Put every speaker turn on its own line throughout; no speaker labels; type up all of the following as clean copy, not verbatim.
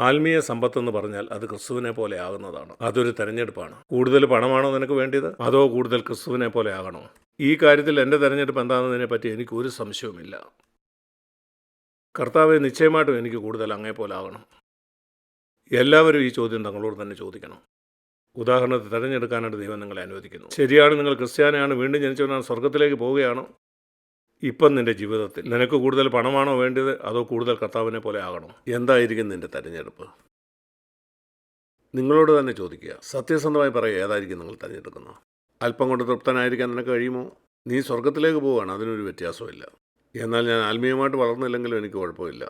ആത്മീയ സമ്പത്തെന്ന് പറഞ്ഞാൽ അത് ക്രിസ്തുവിനെ പോലെ ആകുന്നതാണ്. അതൊരു തെരഞ്ഞെടുപ്പാണ്. കൂടുതൽ പണമാണോ നിനക്ക് വേണ്ടിയത്, അതോ കൂടുതൽ ക്രിസ്തുവിനെ പോലെ ആകണോ? ഈ കാര്യത്തിൽ എൻ്റെ തെരഞ്ഞെടുപ്പ് എന്താണെന്നതിനെ പറ്റി എനിക്ക് ഒരു സംശയവുമില്ല. കർത്താവെ, നിശ്ചയമായിട്ടും എനിക്ക് കൂടുതൽ അങ്ങേപ്പോലെ ആകണം. എല്ലാവരും ഈ ചോദ്യം തങ്ങളോട് തന്നെ ചോദിക്കണം. ഉദാഹരണത്തിന്, തിരഞ്ഞെടുക്കാനായിട്ട് ദൈവം നിങ്ങളെ അനുവദിക്കുന്നു. ശരിയാണ്, നിങ്ങൾ ക്രിസ്ത്യാനിയാണ്, വീണ്ടും ജനിച്ചവനാണ്, സ്വർഗത്തിലേക്ക് പോവുകയാണ്. ഇപ്പം നിൻ്റെ ജീവിതത്തിൽ നിനക്ക് കൂടുതൽ പണമാണോ വേണ്ടത്, അതോ കൂടുതൽ കർത്താവിനെ പോലെ ആകണോ? എന്തായിരിക്കും നിൻ്റെ തിരഞ്ഞെടുപ്പ്? നിങ്ങളോട് തന്നെ ചോദിക്കുക. സത്യസന്ധമായി പറയുക, ഏതായിരിക്കും നിങ്ങൾ തിരഞ്ഞെടുക്കുന്നത്? അല്പം കൊണ്ട് തൃപ്തനായിരിക്കാൻ നിനക്ക് കഴിയുമോ? നീ സ്വർഗത്തിലേക്ക് പോവുകയാണ്, അതിനൊരു വ്യത്യാസമില്ല. എന്നാൽ ഞാൻ ആത്മീയമായിട്ട് വളർന്നില്ലെങ്കിലും എനിക്ക് കുഴപ്പമില്ല,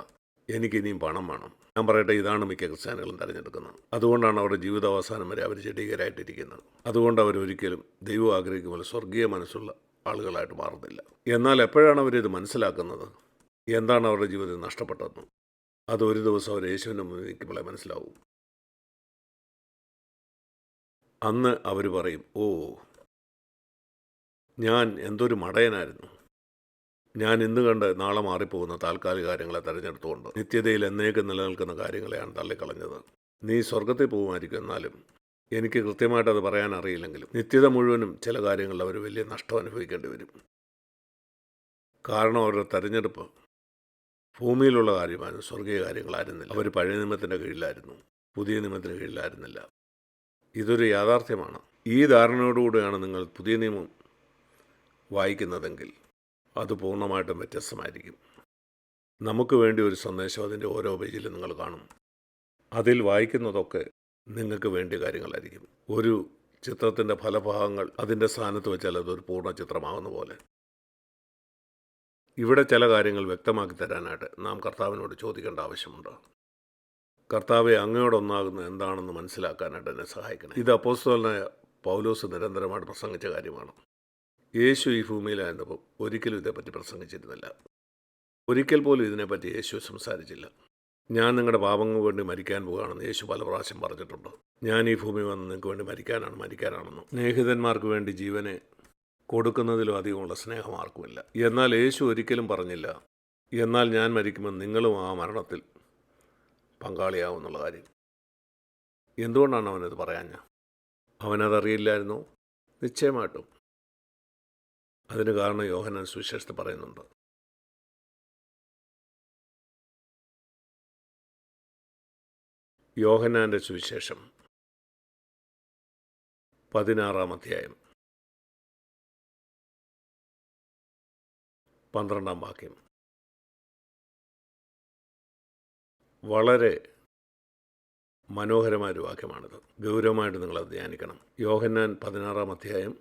എനിക്കിനിയും പണം വേണം. ഞാൻ പറയട്ടെ, ഇതാണ് മിക്ക ക്രിസ്ത്യാനികളും തിരഞ്ഞെടുക്കുന്നത്. അതുകൊണ്ടാണ് അവരുടെ ജീവിതാവസാനം വരെ അവർ ജഡീകരായിട്ടിരിക്കുന്നത്. അതുകൊണ്ട് അവരൊരിക്കലും ദൈവം ആഗ്രഹിക്കുമ്പോൾ സ്വർഗീയ മനസ്സുള്ള ആളുകളായിട്ട് മാറുന്നില്ല. എന്നാൽ എപ്പോഴാണ് അവരിത് മനസ്സിലാക്കുന്നത്? എന്താണ് അവരുടെ ജീവിതത്തിൽ നഷ്ടപ്പെട്ടതെന്ന്? അത് ഒരു ദിവസം അവർ യേശുവിൻ്റെ മുന്നിൽ നിൽക്കുമ്പോഴേ മനസ്സിലാവും. അന്ന് അവർ പറയും, ഓ, ഞാൻ എന്തൊരു മടയനായിരുന്നു. ഞാൻ ഇന്ന് കണ്ട് നാളെ മാറിപ്പോകുന്ന താൽക്കാലിക കാര്യങ്ങളെ തിരഞ്ഞെടുത്തുകൊണ്ട് നിത്യതയിൽ എന്നേക്കും നിലനിൽക്കുന്ന കാര്യങ്ങളെയാണ് തള്ളിക്കളഞ്ഞത്. നീ സ്വർഗത്തിൽ പോകുമായിരിക്കും, എന്നാലും എനിക്ക് കൃത്യമായിട്ട് അത് പറയാൻ അറിയില്ലെങ്കിലും നിത്യത മുഴുവനും ചില കാര്യങ്ങളിൽ അവർ വലിയ നഷ്ടം അനുഭവിക്കേണ്ടി വരും. കാരണം അവരുടെ തെരഞ്ഞെടുപ്പ് ഭൂമിയിലുള്ള കാര്യമായിരുന്നു, സ്വർഗീയ കാര്യങ്ങളായിരുന്നില്ല. അവർ പഴയ നിയമത്തിൻ്റെ കീഴിലായിരുന്നു, പുതിയ നിയമത്തിന് കീഴിലായിരുന്നില്ല. ഇതൊരു യാഥാർത്ഥ്യമാണ്. ഈ ധാരണയോടുകൂടിയാണ് നിങ്ങൾ പുതിയ നിയമം വായിക്കുന്നതെങ്കിൽ അത് പൂർണ്ണമായിട്ടും വ്യത്യസ്തമായിരിക്കും. നമുക്ക് വേണ്ടി ഒരു സന്ദേശം അതിൻ്റെ ഓരോ പേജിലും നിങ്ങൾ കാണും. അതിൽ വായിക്കുന്നതൊക്കെ നിങ്ങൾക്ക് വേണ്ടിയ കാര്യങ്ങളായിരിക്കും. ഒരു ചിത്രത്തിൻ്റെ ഫലഭാഗങ്ങൾ അതിൻ്റെ സ്ഥാനത്ത് വെച്ചാൽ അതൊരു പൂർണ്ണ ചിത്രമാകുന്ന പോലെ. ഇവിടെ ചില കാര്യങ്ങൾ വ്യക്തമാക്കി തരാനായിട്ട് നാം കർത്താവിനോട് ചോദിക്കേണ്ട ആവശ്യമുണ്ട്. കർത്താവെ, അങ്ങയോടൊന്നാകുന്നത് എന്താണെന്ന് മനസ്സിലാക്കാനായിട്ട് എന്നെ സഹായിക്കണം. ഇത് അപ്പോസ്തലനായ പൗലോസ് നിരന്തരമായിട്ട് പ്രസംഗിച്ച കാര്യമാണ്. യേശു ഈ ഭൂമിയിലായിരുന്നപ്പോൾ ഒരിക്കലും ഇതേപ്പറ്റി പ്രസംഗിച്ചിരുന്നില്ല. ഒരിക്കൽ പോലും ഇതിനെപ്പറ്റി യേശു സംസാരിച്ചില്ല. ഞാൻ നിങ്ങളുടെ പാപങ്ങൾക്ക് വേണ്ടി മരിക്കാൻ പോകുകയാണെന്ന് യേശു പല പ്രാവശ്യം പറഞ്ഞിട്ടുണ്ട്. ഞാൻ ഈ ഭൂമി വന്ന് നിങ്ങൾക്ക് വേണ്ടി മരിക്കാനാണെന്നും. സ്നേഹിതന്മാർക്ക് വേണ്ടി ജീവനെ കൊടുക്കുന്നതിലും അധികമുള്ള സ്നേഹം ആർക്കുമില്ല. എന്നാൽ യേശു ഒരിക്കലും പറഞ്ഞില്ല, എന്നാൽ ഞാൻ മരിക്കുമ്പോൾ നിങ്ങളും ആ മരണത്തിൽ പങ്കാളിയാവുന്നുള്ള കാര്യം. എന്തുകൊണ്ടാണ് അവനത് പറയാഞ്ഞ? അവനതറിയില്ലായിരുന്നോ? നിശ്ചയമായിട്ടും അതിന് കാരണം യോഹന്നാൻ സുവിശേഷത്തിൽ പറയുന്നുണ്ട്. യോഹന്നാൻ്റെ സുവിശേഷം 16-ാം അധ്യായം 12-ാം വാക്യം. വളരെ മനോഹരമായൊരു വാക്യമാണിത്. ഗൗരവമായിട്ട് നിങ്ങളത് ധ്യാനിക്കണം. യോഹന്നാൻ 16-ാം അധ്യായം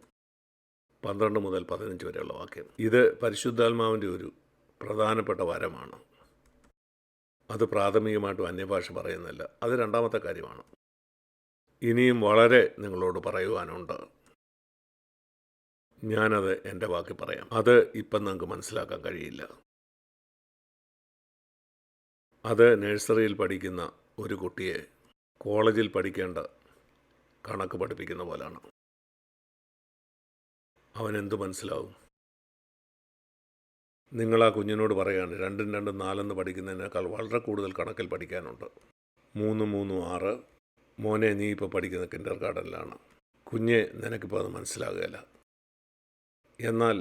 12 മുതൽ 15 വരെയുള്ള വാക്യം. ഇത് പരിശുദ്ധാത്മാവിൻ്റെ ഒരു പ്രധാനപ്പെട്ട വരമാണ്. അത് പ്രാഥമികമായിട്ടും അന്യഭാഷ പറയുന്നില്ല, അത് രണ്ടാമത്തെ കാര്യമാണ്. ഇനിയും വളരെ നിങ്ങളോട് പറയുവാനുണ്ട്. ഞാനത് എൻ്റെ വാക്കി പറയാം. അത് ഇപ്പം നിങ്ങൾക്ക് മനസ്സിലാക്കാൻ കഴിയില്ല. അത് നഴ്സറിയിൽ പഠിക്കുന്ന ഒരു കുട്ടിയെ കോളേജിൽ പഠിക്കേണ്ട കണക്ക് പഠിപ്പിക്കുന്ന പോലാണ്. അവനെന്ത് മനസ്സിലാവും? നിങ്ങൾ ആ കുഞ്ഞിനോട് പറയുകയാണ് 2 2 4 പഠിക്കുന്നതിനേക്കാൾ വളരെ കൂടുതൽ കണക്കിൽ പഠിക്കാനുണ്ട്. 3 3 6. മോനെ, നീ ഇപ്പോൾ പഠിക്കുന്ന കിൻഡർ ഗാർഡനിലാണ്. കുഞ്ഞെ, നിനക്കിപ്പോൾ അത് മനസ്സിലാകുകയില്ല. എന്നാൽ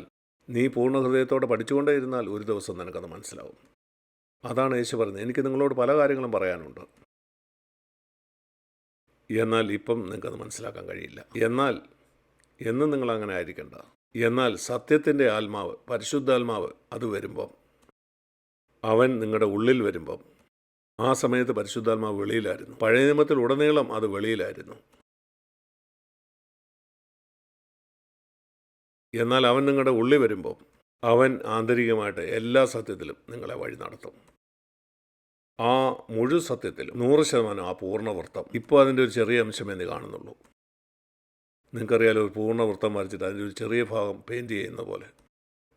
നീ പൂർണ്ണ ഹൃദയത്തോടെ പഠിച്ചുകൊണ്ടേ ഇരുന്നാൽ ഒരു ദിവസം നിനക്കത് മനസ്സിലാവും. അതാണ് യേശു പറഞ്ഞത്, എനിക്ക് നിങ്ങളോട് പല കാര്യങ്ങളും പറയാനുണ്ട്, എന്നാൽ ഇപ്പം നിങ്ങൾക്കത് മനസ്സിലാക്കാൻ കഴിയില്ല. എന്നാൽ എന്നും നിങ്ങളങ്ങനെ ആയിരിക്കണ്ട. എന്നാൽ സത്യത്തിൻ്റെ ആത്മാവ്, പരിശുദ്ധാത്മാവ്, അത് വരുമ്പം, അവൻ നിങ്ങളുടെ ഉള്ളിൽ വരുമ്പം, ആ സമയത്ത് പരിശുദ്ധാത്മാവ് വെളിയിലായിരുന്നു. പഴയ നിയമത്തിൽ ഉടനീളം അത് വെളിയിലായിരുന്നു. എന്നാൽ അവൻ നിങ്ങളുടെ ഉള്ളിൽ വരുമ്പോൾ അവൻ ആന്തരികമായിട്ട് എല്ലാ സത്യത്തിലും നിങ്ങളെ വഴി നടത്തും. ആ മുഴുവൻ സത്യത്തിലും 100% ആ പൂർണ്ണവൃത്തം. ഇപ്പോൾ അതിൻ്റെ ഒരു ചെറിയ അംശമേ നീ കാണുന്നുള്ളൂ. നിങ്ങൾക്കറിയാലോ, ഒരു പൂർണ്ണവൃത്തം വരച്ചിട്ട് അതിൻ്റെ ഒരു ചെറിയ ഭാഗം പെയിൻറ്റ് ചെയ്യുന്ന പോലെ.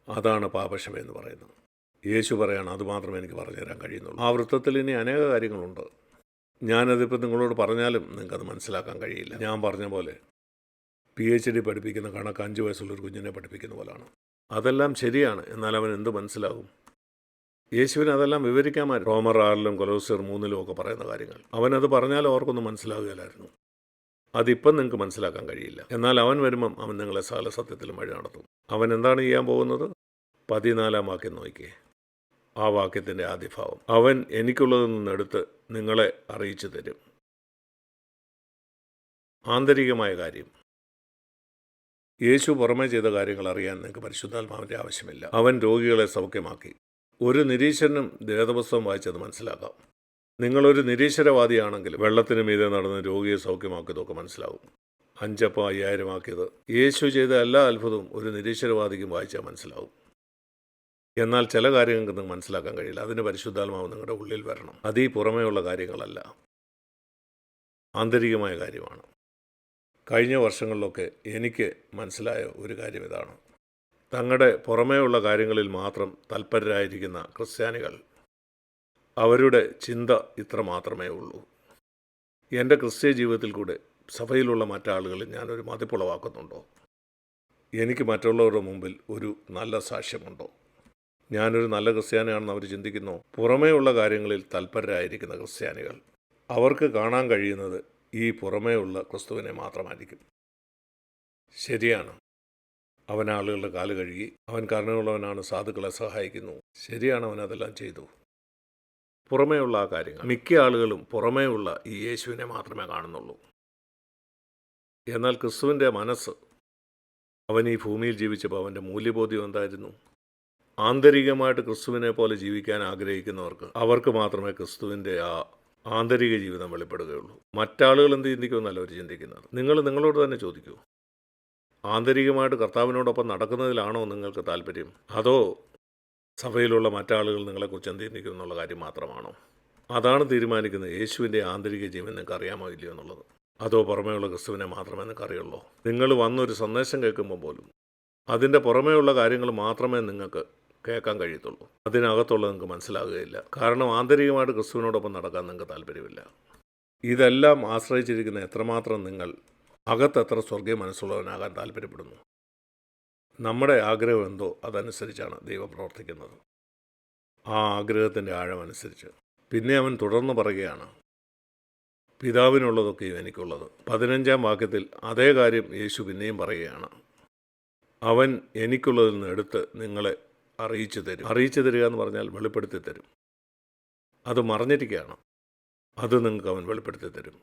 അതാണ് പാപക്ഷമയെന്ന് പറയുന്നത്. യേശു പറയാണ്, അതുമാത്രമേ എനിക്ക് പറഞ്ഞു തരാൻ കഴിയുന്നുള്ളൂ. ആ വൃത്തത്തിൽ ഇനി അനേക കാര്യങ്ങളുണ്ട്. ഞാനതിപ്പോൾ നിങ്ങളോട് പറഞ്ഞാലും നിങ്ങൾക്കത് മനസ്സിലാക്കാൻ കഴിയില്ല. ഞാൻ പറഞ്ഞ പോലെ PhD പഠിപ്പിക്കുന്ന കണക്ക് 5 വയസ്സുള്ളൊരു കുഞ്ഞിനെ പഠിപ്പിക്കുന്ന പോലാണ്. അതെല്ലാം ശരിയാണ്, എന്നാൽ അവൻ എന്ത് മനസ്സിലാകും? യേശുവിന് അതെല്ലാം വിവരിക്കാമായിരുന്നു. റോമർ 6-ലും കൊലോസ്യർ 3-ലും ഒക്കെ പറയുന്ന കാര്യങ്ങൾ. അവനത് പറഞ്ഞാൽ അവർക്കൊന്നും മനസ്സിലാകുകയില്ലായിരുന്നു. അതിപ്പം നിങ്ങൾക്ക് മനസ്സിലാക്കാൻ കഴിയില്ല. എന്നാൽ അവൻ വരുമ്പം അവൻ നിങ്ങളെ സകല സത്യത്തിലും വഴി നടത്തും. അവൻ എന്താണ് ചെയ്യാൻ പോകുന്നത്? 14-ാം വാക്യം നോക്കിയേ. ആ വാക്യത്തിൻ്റെ ആദ്യഭാവം. അവൻ എനിക്കുള്ളതിൽ നിന്നെടുത്ത് നിങ്ങളെ അറിയിച്ചു തരും. ആന്തരികമായ കാര്യം. യേശു പുറമേ ചെയ്ത കാര്യങ്ങൾ അറിയാൻ നിങ്ങൾക്ക് പരിശുദ്ധാത്മാവിൻ്റെ ആവശ്യമില്ല. അവൻ രോഗികളെ സൗഖ്യമാക്കി. ഒരു നിരീശ്വരനും വേദപുസ്തകം വായിച്ചത് മനസ്സിലാക്കാം. നിങ്ങളൊരു നിരീശ്വരവാദിയാണെങ്കിൽ വെള്ളത്തിന് മീതെ നടന്ന് രോഗിയെ സൗഖ്യമാക്കിയതൊക്കെ മനസ്സിലാവും. 5 അപ്പം 5000 ആക്കിയത്. യേശു ചെയ്ത എല്ലാ അത്ഭുതവും ഒരു നിരീശ്വരവാദിക്കും വായിച്ചാൽ മനസ്സിലാവും. എന്നാൽ ചില കാര്യങ്ങൾക്ക് നിങ്ങൾക്ക് മനസ്സിലാക്കാൻ കഴിയില്ല. അതിന് പരിശുദ്ധാത്മാവ് നിങ്ങളുടെ ഉള്ളിൽ വരണം. അത് ഈ പുറമേയുള്ള കാര്യങ്ങളല്ല, ആന്തരികമായ കാര്യമാണ്. കഴിഞ്ഞ വർഷങ്ങളിലൊക്കെ എനിക്ക് മനസ്സിലായ ഒരു കാര്യം ഇതാണ്. തങ്ങളുടെ പുറമേയുള്ള കാര്യങ്ങളിൽ മാത്രം തൽപരരായിരിക്കുന്ന ക്രിസ്ത്യാനികൾ, അവരുടെ ചിന്ത ഇത്ര മാത്രമേ ഉള്ളൂ. എൻ്റെ ക്രിസ്ത്യ ജീവിതത്തിൽ കൂടെ സഭയിലുള്ള മറ്റാളുകളിൽ ഞാനൊരു മതിപ്പുളവാക്കുന്നുണ്ടോ? എനിക്ക് മറ്റുള്ളവരുടെ മുമ്പിൽ ഒരു നല്ല സാക്ഷ്യമുണ്ടോ? ഞാനൊരു നല്ല ക്രിസ്ത്യാനിയാണെന്ന് അവർ ചിന്തിക്കുന്നു. പുറമേയുള്ള കാര്യങ്ങളിൽ തൽപരരായിരിക്കുന്ന ക്രിസ്ത്യാനികൾ, അവർക്ക് കാണാൻ കഴിയുന്നത് ഈ പുറമേയുള്ള ക്രിസ്തുവിനെ മാത്രമായിരിക്കും. ശരിയാണ്, അവൻ ആളുകളുടെ കാല് കഴുകി, അവൻ കരുണയുള്ളവനാണ്, സാധുക്കളെ സഹായിക്കുന്നു. ശരിയാണ്, അവൻ അതെല്ലാം ചെയ്തു. പുറമേയുള്ള ആ കാര്യങ്ങൾ. മിക്ക ആളുകളും പുറമേയുള്ള ഈ യേശുവിനെ മാത്രമേ കാണുന്നുള്ളൂ. എന്നാൽ ക്രിസ്തുവിൻ്റെ മനസ്സ്, അവൻ ഈ ഭൂമിയിൽ ജീവിച്ചപ്പോൾ അവൻ്റെ മൂല്യബോധ്യം എന്തായിരുന്നു? ആന്തരികമായിട്ട് ക്രിസ്തുവിനെ പോലെ ജീവിക്കാൻ ആഗ്രഹിക്കുന്നവർക്ക്, അവർക്ക് മാത്രമേ ക്രിസ്തുവിൻ്റെ ആ ആന്തരിക ജീവിതം വെളിപ്പെടുകയുള്ളൂ. മറ്റാളുകൾ എന്ത് ചിന്തിക്കുമെന്നല്ല അവർ ചിന്തിക്കുന്നത്. നിങ്ങൾ നിങ്ങളോട് തന്നെ ചോദിക്കൂ, ആന്തരികമായിട്ട് കർത്താവിനോടൊപ്പം നടക്കുന്നതിലാണോ നിങ്ങൾക്ക് താല്പര്യം? അതോ സഭയിലുള്ള മറ്റാളുകൾ നിങ്ങളെക്കുറിച്ച് എന്ത് ചിന്തിക്കും എന്നുള്ള കാര്യം മാത്രമാണോ? അതാണ് തീരുമാനിക്കുന്നത് യേശുവിൻ്റെ ആന്തരിക ജീവൻ നിങ്ങൾക്ക് അറിയാമോ ഇല്ലയോ എന്നുള്ളത്. അതോ പുറമേയുള്ള ക്രിസ്തുവിനെ മാത്രമേ നിങ്ങൾക്ക് അറിയുള്ളൂ? നിങ്ങൾ വന്നൊരു സന്ദേശം കേൾക്കുമ്പോൾ പോലും അതിൻ്റെ പുറമേയുള്ള കാര്യങ്ങൾ മാത്രമേ നിങ്ങൾക്ക് കേൾക്കാൻ കഴിയത്തുള്ളൂ. അതിനകത്തുള്ളത് നിങ്ങൾക്ക് മനസ്സിലാകുകയില്ല. കാരണം ആന്തരികമായിട്ട് ക്രിസ്തുവിനോടൊപ്പം നടക്കാൻ നിങ്ങൾക്ക് താല്പര്യമില്ല. ഇതെല്ലാം ആശ്രയിച്ചിരിക്കുന്ന എത്രമാത്രം നിങ്ങൾ അകത്തെത്ര സ്വർഗീയ മനസ്സുള്ളവനാകാൻ താല്പര്യപ്പെടുന്നു. നമ്മുടെ ആഗ്രഹം എന്തോ അതനുസരിച്ചാണ് ദൈവം പ്രവർത്തിക്കുന്നത്. ആ ആഗ്രഹത്തിൻ്റെ ആഴമനുസരിച്ച്. പിന്നെ അവൻ തുടർന്ന് പറയുകയാണ്, പിതാവിനുള്ളതൊക്കെയും എനിക്കുള്ളത്. 15-ാം വാക്യത്തിൽ അതേ കാര്യം യേശു പിന്നെയും പറയുകയാണ്. അവൻ എനിക്കുള്ളതിൽ നിന്ന് എടുത്ത് നിങ്ങളെ അറിയിച്ചു തരും. അറിയിച്ചു തരിക എന്ന് പറഞ്ഞാൽ വെളിപ്പെടുത്തി തരും. അത് മറഞ്ഞിരിക്കുകയാണ്. അത് നിങ്ങൾക്ക് അവൻ വെളിപ്പെടുത്തി തരും.